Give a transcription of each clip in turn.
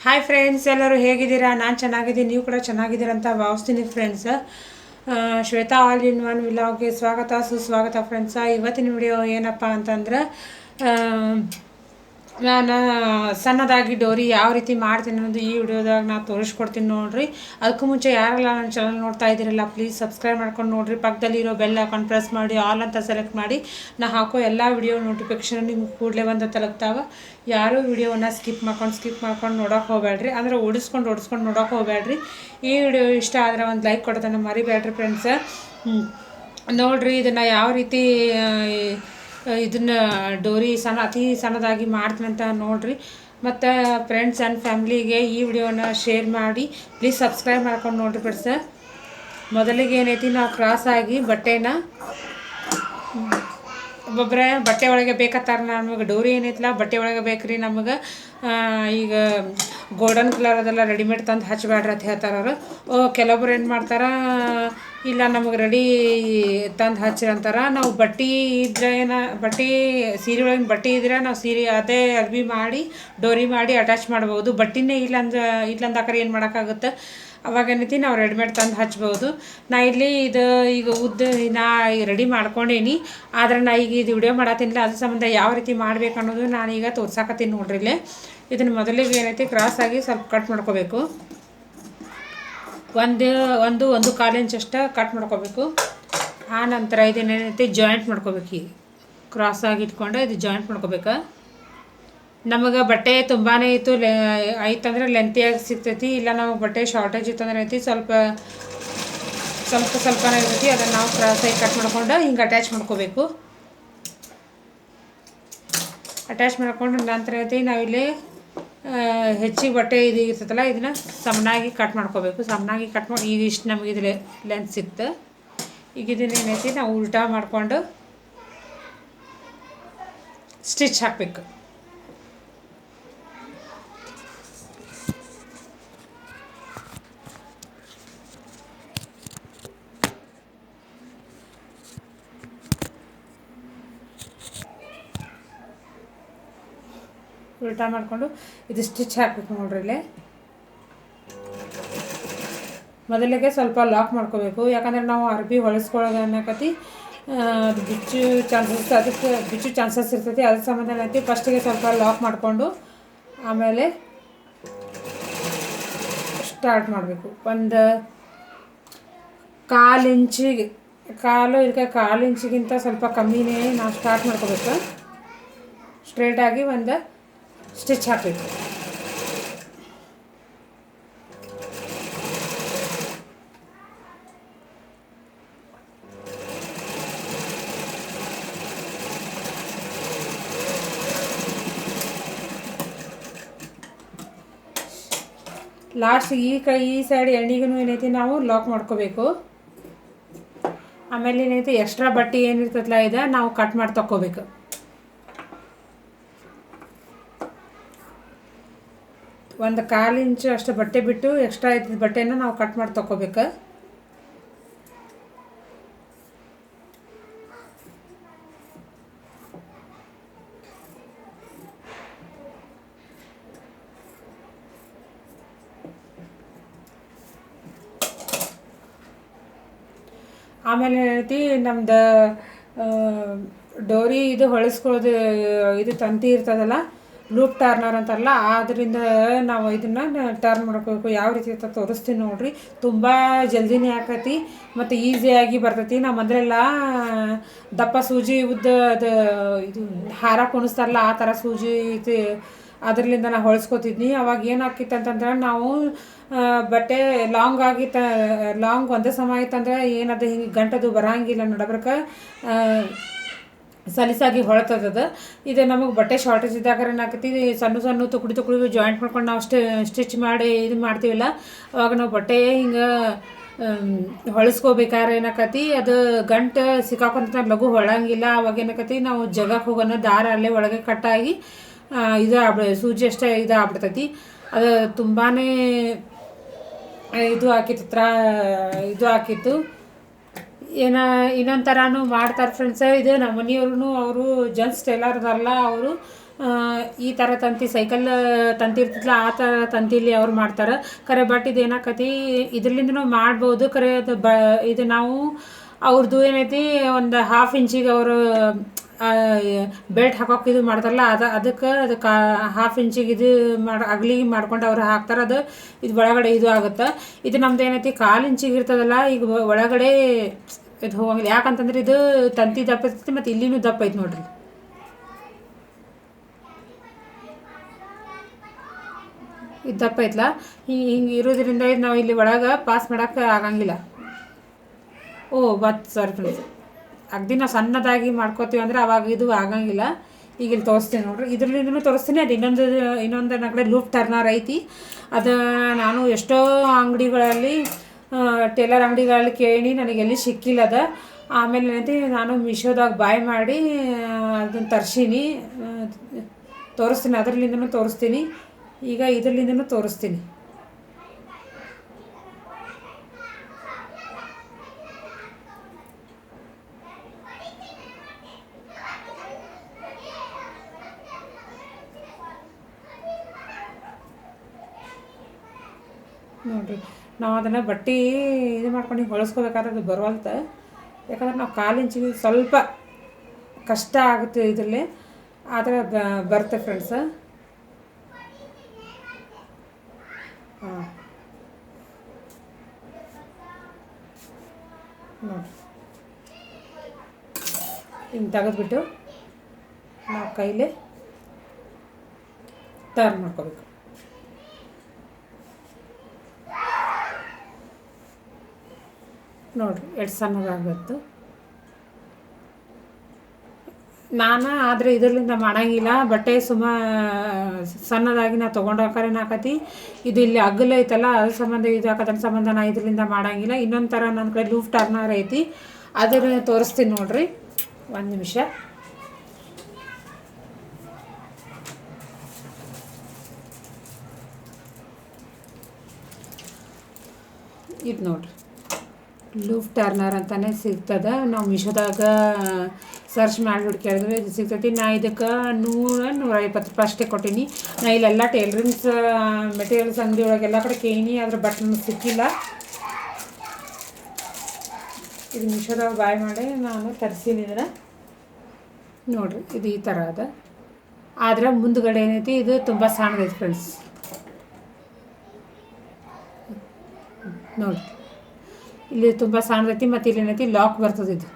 Hi friends, ಎಲ್ಲರೂ ಹೇಗಿದ್ದೀರಾ? ನಾನು ಚೆನ್ನಾಗಿದ್ದೀನಿ, ನೀವು ಕೂಡ ಚೆನ್ನಾಗಿದ್ದೀರಾ ಅಂತ ಭಾವಿಸ್ತೀನಿ friends. Shweta all in one ವಿಲಾಗ್ಗೆ ಸ್ವಾಗತ ಸುಸ್ವಾಗತ ಫ್ರೆಂಡ್ಸ. ಇವತ್ತಿನ ವಿಡಿಯೋ ಏನಪ್ಪ ಅಂತಂದ್ರೆ, ನಾನು ಸಣ್ಣದಾಗಿ ಡೋರಿ ಯಾವ ರೀತಿ ಮಾಡ್ತೀನಿ ಅನ್ನೋದು ಈ ವಿಡಿಯೋದಾಗ ನಾನು ತೋರಿಸ್ಕೊಡ್ತೀನಿ ನೋಡಿರಿ. ಅದಕ್ಕೂ ಮುಂಚೆ ಯಾರೆಲ್ಲ ನನ್ನ ಚಾನಲ್ ನೋಡ್ತಾ ಇದ್ದೀರಲ್ಲ, ಪ್ಲೀಸ್ ಸಬ್ಸ್ಕ್ರೈಬ್ ಮಾಡ್ಕೊಂಡು ನೋಡಿರಿ. ಪಕ್ಕದಲ್ಲಿರೋ ಬೆಲ್ ಐಕಾನ್ ಪ್ರೆಸ್ ಮಾಡಿ ಆಲ್ ಅಂತ ಸೆಲೆಕ್ಟ್ ಮಾಡಿ. ನಾ ಹಾಕೋ ಎಲ್ಲ ವಿಡಿಯೋ ನೋಟಿಫಿಕೇಷನ್ ನಿಮ್ಗೆ ಕೂಡಲೇ ಬಂದು ತಲುಪ್ತಾವೆ. ಯಾರೂ ವಿಡಿಯೋವನ್ನು ಸ್ಕಿಪ್ ಮಾಡ್ಕೊಂಡು ನೋಡೋಕೆ ಹೋಗಬೇಡ್ರಿ, ಅಂದರೆ ಓಡಿಸ್ಕೊಂಡು ನೋಡೋಕೆ ಹೋಗಬೇಡ್ರಿ. ಈ ವಿಡಿಯೋ ಇಷ್ಟ ಆದರೆ ಒಂದು ಲೈಕ್ ಕೊಡೋದನ್ನು ಮರಿಬೇಡ್ರಿ ಫ್ರೆಂಡ್ಸ್. ನೋಡಿರಿ, ಇದನ್ನು ಯಾವ ರೀತಿ ಇದನ್ನು ಡೋರಿ ಅತಿ ಸಣ್ಣದಾಗಿ ಮಾಡ್ತೀನಿ ಅಂತ ನೋಡಿರಿ. ಮತ್ತು ಫ್ರೆಂಡ್ಸ್ ಆ್ಯಂಡ್ ಫ್ಯಾಮ್ಲಿಗೆ ಈ ವಿಡಿಯೋನ ಶೇರ್ ಮಾಡಿ. ಪ್ಲೀಸ್ ಸಬ್ಸ್ಕ್ರೈಬ್ ಮಾಡ್ಕೊಂಡು ನೋಡಿರಿ ಫ್ರೆಂಡ್ಸ್. ಮೊದಲಿಗೆ ಏನೈತಿ, ನಾವು ಕ್ರಾಸಾಗಿ ಬಟ್ಟೆನ ಒಬ್ಬೊಬ್ಬರೇ ಬಟ್ಟೆ ಒಳಗೆ ಬೇಕತ್ತಾರೆ. ನಮಗೆ ಡೋರಿ ಏನೈತಿಲ್ಲ ಬಟ್ಟೆ ಒಳಗೆ ಬೇಕ್ರಿ ನಮಗೆ. ಈಗ ಗೋಲ್ಡನ್ ಕಲರ್ ಅದೆಲ್ಲ ರೆಡಿಮೇಡ್ ತಂದು ಹಚ್ಚಬೇಡ್ರಿ ಅಂತ ಹೇಳ್ತಾರೆ ಅವರು. ಕೆಲವೊಬ್ರು ಏನು ಮಾಡ್ತಾರೆ, ಇಲ್ಲ ನಮಗೆ ರೆಡಿ ತಂದು ಹಚ್ಚಿರಿ ಅಂತಾರೆ. ನಾವು ಬಟ್ಟೆ ಇದ್ರೆ ಬಟ್ಟೆ ಸೀರೆ ಒಳಗಿನ ಬಟ್ಟೆ ಇದ್ರೆ ನಾವು ಸೀರೆ ಅದೇ ಅರ್ಬಿ ಮಾಡಿ ಡೋರಿ ಮಾಡಿ ಅಟ್ಯಾಚ್ ಮಾಡ್ಬೋದು. ಬಟ್ಟೆನೇ ಇಲ್ಲಂದಾಕರೆ ಏನು ಮಾಡೋಕ್ಕಾಗುತ್ತೆ? ಅವಾಗ ಏನೈತಿ, ನಾವು ರೆಡಿಮೇಡ್ ತಂದು ಹಚ್ಬೋದು. ನಾ ಇಲ್ಲಿ ಇದು ಈಗ ನಾ ರೆಡಿ ಮಾಡ್ಕೊಂಡೇನಿ, ಆದರೆ ನಾ ಈಗ ಇದು ವಿಡಿಯೋ ಮಾಡತ್ತೀನಿಲ್ಲ, ಅದ್ರ ಸಂಬಂಧ ಯಾವ ರೀತಿ ಮಾಡ್ಬೇಕು ಅನ್ನೋದು ನಾನೀಗ ತೋರ್ಸಾಕತ್ತೀನಿ ನೋಡ್ರಿ. ಇಲ್ಲೇ ಇದನ್ನು ಮೊದಲಿಗೆ ಏನೈತಿ, ಕ್ರಾಸಾಗಿ ಸ್ವಲ್ಪ ಕಟ್ ಮಾಡ್ಕೋಬೇಕು. ಒಂದು ಕಾಲು ಇಂಚ್ ಅಷ್ಟು ಕಟ್ ಮಾಡ್ಕೋಬೇಕು. ಆ ನಂತರ ಇದನ್ನೇನೈತಿ ಜಾಯಿಂಟ್ ಮಾಡ್ಕೋಬೇಕು. ಈಗ ಕ್ರಾಸಾಗಿ ಇಟ್ಕೊಂಡು ಇದು ಜಾಯಿಂಟ್ ಮಾಡ್ಕೋಬೇಕು. ನಮಗೆ ಬಟ್ಟೆ ತುಂಬಾ ಐತಂದ್ರೆ ಲೆಂತಿಯಾಗಿ ಸಿಗ್ತೈತಿ. ಇಲ್ಲ ನಮಗೆ ಬಟ್ಟೆ ಶಾರ್ಟೇಜ್ ಇತ್ತಂದ್ರೆ ಐತಿ ಸ್ವಲ್ಪನೇ ಇರ್ತೈತಿ. ಅದನ್ನು ನಾವು ಕ್ರಾಸಾಗಿ ಕಟ್ ಮಾಡ್ಕೊಂಡು ಹಿಂಗೆ ಅಟ್ಯಾಚ್ ಮಾಡ್ಕೋಬೇಕು. ಅಟ್ಯಾಚ್ ಮಾಡ್ಕೊಂಡು ನಂತರ ಐತಿ ನಾವಿಲ್ಲಿ ಹೆಚ್ಚಿಗೆ ಬಟ್ಟೆ ಇದು ಇರ್ತೈತಲ್ಲ, ಇದನ್ನು ಸಣ್ಣಾಗಿ ಕಟ್ ಮಾಡ್ಕೋಬೇಕು. ಸಣ್ಣಾಗಿ ಕಟ್ ಮಾಡಿ ಈಗ ಇಷ್ಟು ನಮಗೆ ಇದು ಲೆಂತ್ ಸಿಕ್ತು. ಈಗ ಇದನ್ನೇನೈತಿ ನಾವು ಉಲ್ಟಾ ಮಾಡಿಕೊಂಡು ಸ್ಟಿಚ್ ಹಾಕಬೇಕು. ಉಲ್ಟಾ ಮಾಡಿಕೊಂಡು ಇದು ಸ್ಟಿಚ್ ಹಾಕಬೇಕು ನೋಡ್ರಿ. ಇಲ್ಲೇ ಮೊದಲಿಗೆ ಸ್ವಲ್ಪ ಲಾಕ್ ಮಾಡ್ಕೋಬೇಕು, ಯಾಕಂದರೆ ನಾವು ಅರ್ಬಿ ಹೊಲಿಸ್ಕೊಳ್ಳೋದು ಅನ್ನಕತಿ ಅದು ಬಿಚ್ಚು ಚಾನ್ಸಸ್ ಇರ್ತೈತಿ. ಅದ್ರ ಸಂಬಂಧ ಏನೈತಿ, ಫಸ್ಟಿಗೆ ಸ್ವಲ್ಪ ಲಾಕ್ ಮಾಡಿಕೊಂಡು ಆಮೇಲೆ ಸ್ಟಾರ್ಟ್ ಮಾಡಬೇಕು. ಒಂದು ಕಾಲು ಇಂಚಿಗಿಂತ ಸ್ವಲ್ಪ ಕಮ್ಮಿನೇ ನಾವು ಸ್ಟಾರ್ಟ್ ಮಾಡ್ಕೋಬೇಕು. ಸ್ಟ್ರೇಟಾಗಿ ಒಂದು ಸ್ಟಿಚ್ ಹಾಕಬೇಕು. ಲಾಸ್ಟ್ ಈ ಸೈಡ್ ಎಣ್ಣಿಗೂ ಏನೈತಿ ನಾವು ಲಾಕ್ ಮಾಡ್ಕೋಬೇಕು. ಆಮೇಲೆ ಏನೈತಿ, ಎಕ್ಸ್ಟ್ರಾ ಬಟ್ಟೆ ಏನಿರ್ತೈತಲ್ಲ ಇದು ನಾವು ಕಟ್ ಮಾಡಿ ತಕ್ಕೋಬೇಕು. ಒಂದು ಕಾಲು ಇಂಚು ಅಷ್ಟು ಬಟ್ಟೆ ಬಿಟ್ಟು ಎಕ್ಸ್ಟ್ರಾ ಇದ್ದ ಬಟ್ಟೆನ ನಾವು ಕಟ್ ಮಾಡಿ ತಕ್ಕೋಬೇಕು. ಆಮೇಲೆ ಏನೈತಿ, ನಮ್ದು ಡೋರಿ ಇದು ಹೊಳಿಸ್ಕೊಳ್ಳೋದು ಇದು ತಂತಿ ಇರ್ತದಲ್ಲ, ಲೂಪ್ ಟರ್ನರ್ ಅಂತಾರಲ್ಲ, ಆದ್ದರಿಂದ ನಾವು ಇದನ್ನು ಟರ್ನ್ ಮಾಡ್ಕೋಬೇಕು. ಯಾವ ರೀತಿ ಅಂತ ತೋರಿಸ್ತೀನಿ ನೋಡಿರಿ. ತುಂಬ ಜಲ್ದಿನೇ ಆಕೈತಿ ಮತ್ತು ಈಸಿಯಾಗಿ ಬರ್ತೈತಿ. ನಾವು ಮೊದಲೆಲ್ಲ ದಪ್ಪ ಸೂಜಿ ಅದು ಇದು ಹಾರ ಕುಣಿಸ್ತಾರಲ್ಲ, ಆ ಥರ ಸೂಜಿ ಇದು ಅದರಿಂದ ನಾವು ಹೊಳಿಸ್ಕೊತಿದ್ನಿ. ಅವಾಗ ಏನು ಆಕಿತ್ತು ಅಂತಂದ್ರೆ, ನಾವು ಬಟ್ಟೆ ಲಾಂಗ್ ಒಂದೇ ಸಮ ಆಯ್ತಂದ್ರೆ ಏನದು ಹಿಂಗೆ ಗಂಟದು ಬರೋಂಗಿಲ್ಲ, ನಡಬರ್ಕ ಸಲೀಸಾಗಿ ಹೊಳ್ತದ. ಇದು ನಮಗೆ ಬಟ್ಟೆ ಶಾರ್ಟೇಜ್ ಇದ್ದಾಗ ಏನಾಕತಿ, ಸಣ್ಣ ತುಕಡಿ ಜಾಯಿಂಟ್ ಮಾಡ್ಕೊಂಡು ನಾವು ಸ್ಟಿಚ್ ಮಾಡಿ ಇದು ಮಾಡ್ತೀವಲ್ಲ, ಅವಾಗ ನಾವು ಬಟ್ಟೆ ಹಿಂಗೆ ಹೊಳಿಸ್ಕೋಬೇಕಾದ್ರೆ ಏನಾಕತಿ, ಅದು ಗಂಟು ಸಿಕ್ಕಾಕೊಂತ ಲಘು ಹೊಳಂಗಿಲ್ಲ. ಅವಾಗ ಏನಾಕತಿ, ನಾವು ಜಗಕ್ಕೆ ಹೋಗೋಣ ದಾರ ಅಲ್ಲೇ ಒಳಗೆ ಕಟ್ಟಾಗಿ ಸೂಜಿ ಅಷ್ಟೇ ಆಗ್ಬಿಡ್ತೈತಿ. ಅದು ತುಂಬಾ ಇದು ಹಾಕಿತ್ತು. ಇನ್ನೊಂದು ಥರನೂ ಮಾಡ್ತಾರೆ ಫ್ರೆಂಡ್ಸ್. ಇದು ನಮ್ಮ ಮನೆಯವ್ರು ಅವರು ಜೆಂಟ್ಸ್ ಟೈಲರ್ ಅದಾರಲ್ಲ, ಅವರು ಈ ಥರ ತಂತಿ ಸೈಕಲ್ ತಂತಿ ಇರ್ತೈತಲ್ಲ ಆ ಥರ ತಂತಿಲಿ ಅವ್ರು ಮಾಡ್ತಾರೆ ಖರೆ. ಬಟ್ ಇದು ಏನಾಕತಿ ಇದ್ರಲಿಂದನೂ ಮಾಡ್ಬೋದು ಖರೆ. ಅದು ಇದು ನಾವು ಅವ್ರದ್ದು ಏನೈತಿ ಒಂದು 1/2 ಇಂಚಿಗೆ ಅವರು ಬೆಲ್ಟ್ ಹಾಕೋಕೆ ಇದು ಮಾಡ್ತಾರಲ್ಲ ಅದಕ್ಕೆ 1/2 ಇಂಚಿಗೆ ಇದು ಅಗಲಿಗೆ ಮಾಡ್ಕೊಂಡು ಅವ್ರು ಹಾಕ್ತಾರೆ. ಅದು ಇದು ಒಳಗಡೆ ಇದು ಆಗುತ್ತೆ. ಇದು ನಮ್ದು ಏನೈತಿ 1/4 ಇಂಚಿಗೆ ಇರ್ತದಲ್ಲ, ಈಗ ಒಳಗಡೆ ಇದು ಹೋಗಂಗಿಲ್ಲ. ಯಾಕಂತಂದ್ರೆ ಇದು ತಂತಿ ದಪ್ಪ ಇರ್ತೈತಿ ಮತ್ತು ಇಲ್ಲಿನೂ ದಪ್ಪ ಐತಿ ನೋಡ್ರಿ. ಇದು ದಪ್ಪ ಐತಲ್ಲ, ಹಿಂಗೆ ಇರೋದ್ರಿಂದ ಇದು ನಾವು ಇಲ್ಲಿ ಒಳಗೆ ಪಾಸ್ ಮಾಡೋಕ್ಕೆ ಆಗಂಗಿಲ್ಲ. ಸಾರಿ ಫ್ರೆಂಡ್ಸ್, ಅಗದಿ ನಾವು ಸಣ್ಣದಾಗಿ ಮಾಡ್ಕೋತೀವಿ ಅಂದರೆ ಅವಾಗ ಇದು ಆಗಂಗಿಲ್ಲ. ಈಗ ಇಲ್ಲಿ ತೋರಿಸ್ತೀನಿ ನೋಡ್ರಿ, ಇದ್ರಲ್ಲಿಂದನೂ ತೋರಿಸ್ತೀನಿ. ಅದು ಇನ್ನೊಂದು ನನ್ನ ಕಡೆ ಲೂಪ್ ಟರ್ನರ್ ಐತಿ. ಅದು ನಾನು ಎಷ್ಟೋ ಅಂಗಡಿಗಳಲ್ಲಿ ಟೇಲರ್ ಅಂಗಡಿಗಳಲ್ಲಿ ಕೇಳಿ ನನಗೆ ಎಲ್ಲಿ ಸಿಕ್ಕಿಲ್ಲ ಅದು. ಆಮೇಲೆ ಏನೈತಿ ನಾನು ಮೀಶೋದಾಗ ಬಾಯ್ ಮಾಡಿ ಅದನ್ನು ತರ್ಸೀನಿ, ತೋರಿಸ್ತೀನಿ. ಅದರಲ್ಲಿಂದನೂ ತೋರಿಸ್ತೀನಿ, ಈಗ ಇದರಲ್ಲಿಂದನೂ ತೋರಿಸ್ತೀನಿ. ನೋಡಿರಿ, ನಾವು ಅದನ್ನು ಬಟ್ಟೆ ಇದು ಮಾಡ್ಕೊಂಡು ಹೊಲಿಸ್ಕೋಬೇಕಾದ್ರೆ ಅದು ಬರುವಲ್ತ. ಯಾಕಂದ್ರೆ ನಾವು 1/4 ಇಂಚಿಗೆ ಸ್ವಲ್ಪ ಕಷ್ಟ ಆಗುತ್ತೆ ಇದರಲ್ಲಿ, ಆದರೆ ಬರುತ್ತೆ ಫ್ರೆಂಡ್ಸ. ಹಾಂ ನೋಡಿ, ಹಿಂಗೆ ತೆಗೆದ್ಬಿಟ್ಟು ನಾವು ಕೈಲೇ ಟರ್ನ್ ಮಾಡ್ಕೋಬೇಕು. ನೋಡಿರಿ ಎಷ್ಟು ಸಣ್ಣದಾಗುತ್ತೆ. ನಾನು ಆದರೆ ಇದರಿಂದ ಮಾಡೋಂಗಿಲ್ಲ, ಬಟ್ಟೆ ಸಣ್ಣದಾಗಿ ನಾವು ತೊಗೊಂಡೋಗಾರೆ ಏನಾಕತಿ ಇದು ಇಲ್ಲಿ ಅಗ್ಗಲು ಐತಲ್ಲ ಅದ್ರ ಸಂಬಂಧ ಇದು ಹಾಕೋದ್ರ ಸಂಬಂಧ ನಾ ಇದರಿಂದ ಮಾಡೋಂಗಿಲ್ಲ. ಇನ್ನೊಂದು ಥರ ನನ್ನ ಕಡೆ ಲೂಫ್ ಟರ್ನರ್ ಐತಿ, ಅದನ್ನು ತೋರಿಸ್ತೀನಿ ನೋಡಿರಿ. ಒಂದು ನಿಮಿಷ. ಇದು ನೋಡಿರಿ, ಲೂಫ್ ಟರ್ನರ್ ಅಂತಲೇ ಸಿಗ್ತದೆ. ನಾವು ಮೀಶೋದಾಗ ಸರ್ಚ್ ಮಾಡಿ ಹುಡುಕಿದ್ರೆ ಇದು ಸಿಗ್ತೈತಿ. ನಾ ಇದಕ್ಕೆ 100-150 ರೂಪಾಯಿ ಅಷ್ಟೇ ಕೊಟ್ಟೀನಿ. ನಾ ಇಲ್ಲೆಲ್ಲ ಟೇಲರಿಂಗ್ಸ್ ಮೆಟೀರಿಯಲ್ಸ್ ಅಂಗಡಿ ಒಳಗೆ ಎಲ್ಲ ಕಡೆ ಕೇಳೀನಿ, ಅದ್ರ ಬಟ್ ನಮಗೆ ಸಿಕ್ಕಿಲ್ಲ. ಇದು ಮೀಶೋದಾಗ ಬಾಯ್ ಮಾಡಿ ನಾನು ತರಿಸೀನಿ ಇದನ್ನು. ನೋಡಿರಿ, ಇದು ಈ ಥರ ಅದ. ಆದರೆ ಮುಂದುಗಡೆ ಏನೈತಿ ಇದು ತುಂಬ ಸಣ್ಣದೈತಿ ಫ್ರೆಂಡ್ಸ್. ನೋಡಿ, ಇಲ್ಲಿ ತುಂಬ ಸಣ್ಣದೈತಿ ಮತ್ತು ಇಲ್ಲಿ ಏನೈತಿ ಲಾಕ್ ಬರ್ತದೆ. ಇದು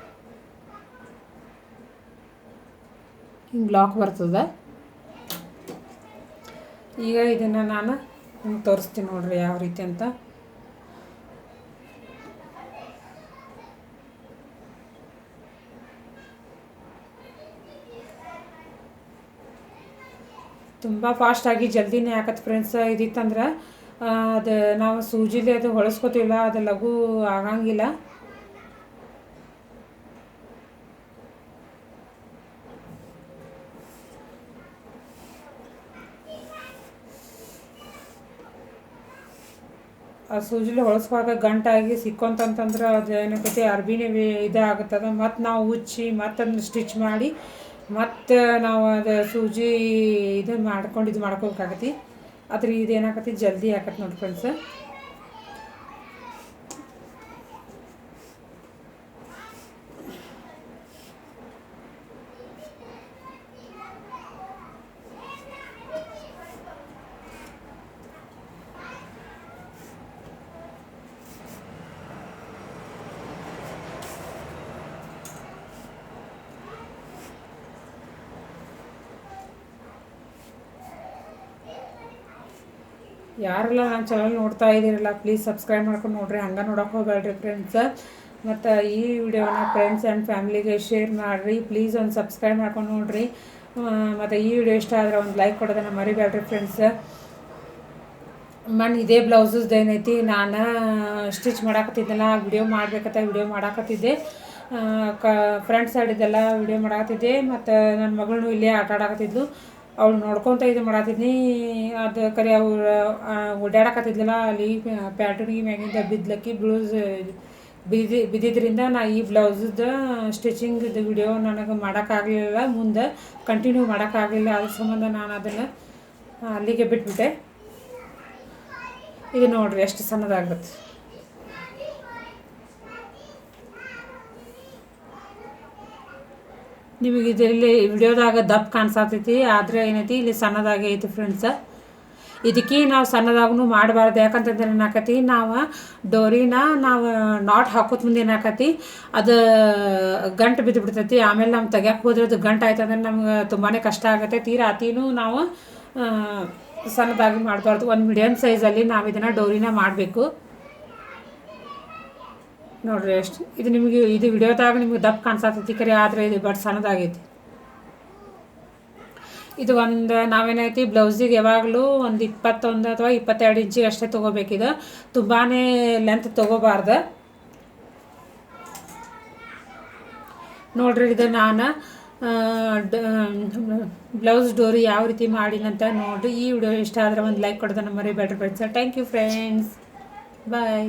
ಹಿಂಗೆ ಲಾಕ್ ಬರ್ತದೆ. ಈಗ ಇದನ್ನು ನಾನು ನಿಮ್ಗೆ ತೋರಿಸ್ತೀನಿ ನೋಡ್ರಿ ಯಾವ ರೀತಿ ಅಂತ. ತುಂಬ ಫಾಸ್ಟಾಗಿ ಜಲ್ದಿನೇ ಆಕತ್ತೆ ಫ್ರೆಂಡ್ಸ್. ಇದಿತ್ತಂದ್ರೆ ಅದು ನಾವು ಸೂಜಿಲಿ ಅದು ಹೊಳಸ್ಕೋತೀವಲ್ಲ, ಅದು ಲಘು ಆಗಂಗಿಲ್ಲ. ಆ ಸೂಜಿಲಿ ಹೊಳಸ್ಕೊಳಕ್ಕೆ ಗಂಟಾಗಿ ಸಿಕ್ಕೊಂತಂತಂದ್ರೆ ಅದು ಏನಕ್ಕೈತಿ ಅರ್ಬಿನೇ ಇದಾಗುತ್ತದೆ. ಮತ್ತು ನಾವು ಉಚ್ಚಿ ಮತ್ತು ಅದನ್ನ ಸ್ಟಿಚ್ ಮಾಡಿ ಮತ್ತು ನಾವು ಅದು ಸೂಜಿ ಇದು ಮಾಡ್ಕೋಬೇಕಾಗತಿ. ಆದ್ರೆ ಇದೇನಾಕತಿ ಜಲ್ದಿ ಆಕತ್ತೆ ನೋಡಿ ಫ್ರೆಂಡ್ಸ್. ಯಾರೆಲ್ಲ ನನ್ನ ಚಾನಲ್ ನೋಡ್ತಾ ಇದ್ದೀರಲ್ಲ ಪ್ಲೀಸ್ ಸಬ್ಸ್ಕ್ರೈಬ್ ಮಾಡ್ಕೊಂಡು ನೋಡಿರಿ, ಹಂಗೆ ನೋಡೋಕೆ ಹೋಗಬೇಡ್ರಿ ಫ್ರೆಂಡ್ಸ್. ಮತ್ತು ಈ ವಿಡಿಯೋನ ಫ್ರೆಂಡ್ಸ್ ಆ್ಯಂಡ್ ಫ್ಯಾಮಿಲಿಗೆ ಶೇರ್ ಮಾಡಿರಿ ಪ್ಲೀಸ್. ಒಂದು ಸಬ್ಸ್ಕ್ರೈಬ್ ಮಾಡ್ಕೊಂಡು ನೋಡಿರಿ. ಮತ್ತು ಈ ವಿಡಿಯೋ ಇಷ್ಟ ಆದರೆ ಒಂದು ಲೈಕ್ ಕೊಡೋದನ್ನು ಮರಿಬೇಡ್ರಿ ಫ್ರೆಂಡ್ಸ್. ಇದೇ ಬ್ಲೌಸಸ್ದು ಏನೈತಿ ನಾನು ಸ್ಟಿಚ್ ಮಾಡಾಕತ್ತಿದ್ದೆಲ್ಲ ವಿಡಿಯೋ ಮಾಡಾಕತ್ತಿದ್ದೆ. ಫ್ರಂಟ್ ಸೈಡಿದ್ದೆಲ್ಲ ವಿಡಿಯೋ ಮಾಡಾಕತ್ತಿದ್ದೆ. ಮತ್ತು ನನ್ನ ಮಗಳನ್ನೂ ಇಲ್ಲೇ ಆಟ ಆಡಾಕತ್ತಿದ್ಲು, ಅವಳು ನೋಡ್ಕೊತ ಇದು ಮಾಡತ್ತಿದ್ನಿ. ಅದು ಕರೆ ಅವ್ರು ಓಡಾಡಕತ್ತಿದ್ಲಲ್ಲ, ಅಲ್ಲಿ ಪ್ಯಾಟರ್ನಿಗೆ ಮ್ಯಾಗಿಂದ ಬಿದ್ಲಕ್ಕಿ ಬಿದ್ದಿದ್ದರಿಂದ ನಾ ಈ ಬ್ಲೌಸದ ಸ್ಟಿಚಿಂಗ್ದು ವಿಡಿಯೋ ನನಗೆ ಮಾಡೋಕ್ಕಾಗಲಿಲ್ಲ, ಮುಂದೆ ಕಂಟಿನ್ಯೂ ಮಾಡೋಕ್ಕಾಗಲಿಲ್ಲ. ಅದ್ರ ಸಂಬಂಧ ನಾನು ಅದನ್ನು ಅಲ್ಲಿಗೆ ಬಿಟ್ಬಿಟ್ಟೆ. ಇದು ನೋಡಿರಿ ಎಷ್ಟು ಸಣ್ಣದಾಗುತ್ತೆ. ನಿಮಗೆ ಇದರಲ್ಲಿ ವಿಡಿಯೋದಾಗ ದಪ್ಪ ಕಾಣಿಸತೈತಿ, ಆದರೆ ಏನೈತಿ ಇಲ್ಲಿ ಸಣ್ಣದಾಗಿ ಐತಿ ಫ್ರೆಂಡ್ಸ. ಇದಕ್ಕೆ ನಾವು ಸಣ್ಣದಾಗೂ ಮಾಡಬಾರ್ದು. ಯಾಕಂತಂದ್ರೆ ಏನಾಕತಿ, ನಾವು ಡೋರಿನ ನಾವು ನಾಟ್ ಹಾಕೋತ್ ಮುಂದೆ ಏನಾಕತಿ ಅದು ಗಂಟು ಬಿದ್ದುಬಿಡ್ತೈತಿ. ಆಮೇಲೆ ನಾವು ತೆಗ್ಯಾಕೆ ಹೋದ್ರೆ ಅದು ಗಂಟು ಆಯ್ತು ಅಂದ್ರೆ ನಮ್ಗೆ ತುಂಬಾ ಕಷ್ಟ ಆಗುತ್ತೆ. ತೀರಾ ಅತಿನೂ ನಾವು ಸಣ್ಣದಾಗಿ ಮಾಡಬಾರ್ದು. ಒಂದು ಮೀಡಿಯಮ್ ಸೈಜಲ್ಲಿ ನಾವು ಇದನ್ನು ಡೋರಿನ ಮಾಡಬೇಕು. ನೋಡಿರಿ ಎಷ್ಟು ಇದು ನಿಮಗೆ ಇದು ವಿಡಿಯೋದಾಗ ನಿಮಗೆ ದಪ್ಪ ಕಾಣಿಸತೈತಿ ಕರೆ, ಆದರೆ ಇದು ಬಟ್ ಸಣ್ಣದಾಗೈತಿ. ಇದು ಒಂದು ನಾವೇನೈತಿ ಬ್ಲೌಸಿಗೆ ಯಾವಾಗಲೂ ಒಂದು 21 ಅಥವಾ 22 ಇಂಚಿಗೆ ಅಷ್ಟೇ ತೊಗೋಬೇಕಿದೆ, ತುಂಬಾ ಲೆಂತ್ ತೊಗೋಬಾರ್ದು. ನೋಡ್ರಿ ಇದು ನಾನು ಬ್ಲೌಸ್ ಡೋರಿ ಯಾವ ರೀತಿ ಮಾಡಿನಂತ ನೋಡಿರಿ. ಈ ವಿಡಿಯೋ ಇಷ್ಟ ಆದರೆ ಒಂದು ಲೈಕ್ ಕೊಡೋದನ್ನು ಮರಿಬೇಡ್ರಿ friends. Thank you friends, bye.